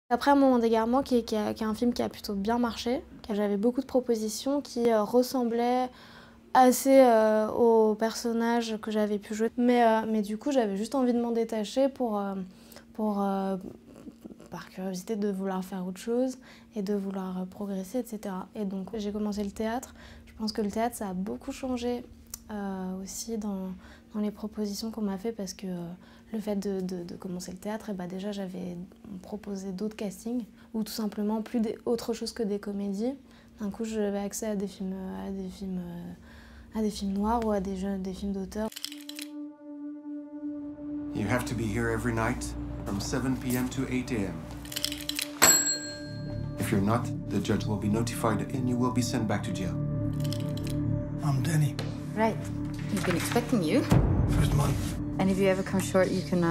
Après Un moment d'égarement, qui est un film qui a plutôt bien marché, j'avais beaucoup de propositions qui ressemblaient assez aux personnages que j'avais pu jouer. Mais du coup, j'avais juste envie de m'en détacher par curiosité de vouloir faire autre chose et de vouloir progresser, etc. Et donc j'ai commencé le théâtre. Je pense que le théâtre, ça a beaucoup changé aussi dans les propositions qu'on m'a fait parce que le fait de commencer le théâtre, déjà j'avais proposé d'autres castings ou tout simplement plus autre chose que des comédies. D'un coup, j'avais accès à des films noirs ou à des films d'auteur. You have to be here every night from 7 p.m. to 8 a.m. If you're not, the judge will be notified and you will be sent back to jail. I'm Danny. Right. He's been expecting you. First month. And if you ever come short, you can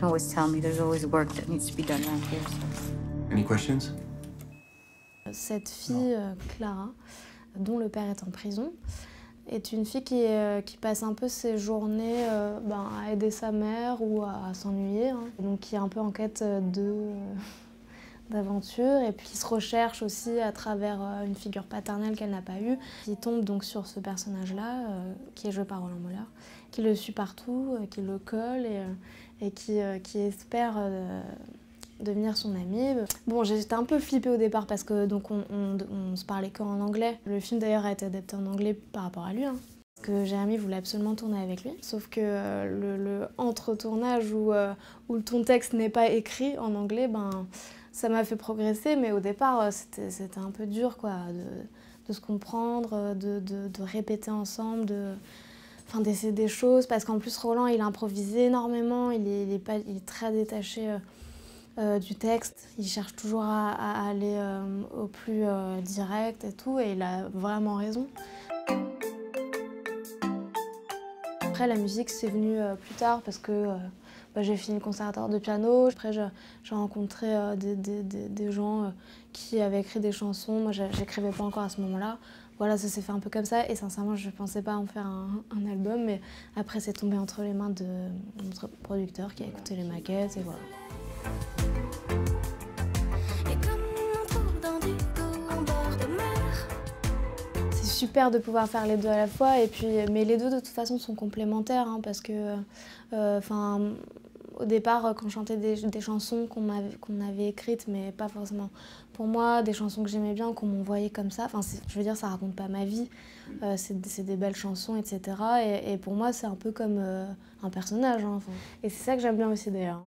always tell me. There's always work that needs to be done around here. So. Any questions? Cette fille, Clara, dont le père est en prison, est une fille qui passe un peu ses journées à aider sa mère ou à s'ennuyer, hein. Donc qui est un peu en quête d'aventure et puis qui se recherche aussi à travers une figure paternelle qu'elle n'a pas eue. Qui tombe donc sur ce personnage-là, qui est joué par Roland Mollard, qui le suit partout, qui le colle et qui espère devenir son ami. Bon, j'étais un peu flippée au départ parce que donc on se parlait qu'en anglais. Le film d'ailleurs a été adapté en anglais par rapport à lui, hein. Parce que Jérémy voulait absolument tourner avec lui, sauf que le entre-tournage où ton texte n'est pas écrit en anglais, ça m'a fait progresser, mais au départ c'était un peu dur quoi, de se comprendre, de répéter ensemble, d'essayer des choses, parce qu'en plus Roland il improvise énormément, il est très détaché du texte, il cherche toujours à aller au plus direct et tout, et il a vraiment raison. Après la musique c'est venu plus tard parce que j'ai fini le conservatoire de piano. Après j'ai rencontré des gens qui avaient écrit des chansons, moi j'écrivais pas encore à ce moment-là. Voilà, ça s'est fait un peu comme ça et sincèrement je pensais pas en faire un album, mais après c'est tombé entre les mains de notre producteur qui a écouté les maquettes et voilà. C'est super de pouvoir faire les deux à la fois, mais les deux de toute façon sont complémentaires, hein, parce que au départ quand je chantais des chansons qu'on avait écrites mais pas forcément pour moi, des chansons que j'aimais bien, qu'on m'envoyait comme ça, je veux dire ça raconte pas ma vie, c'est des belles chansons, etc. Et pour moi c'est un peu comme un personnage, hein, et c'est ça que j'aime bien aussi d'ailleurs.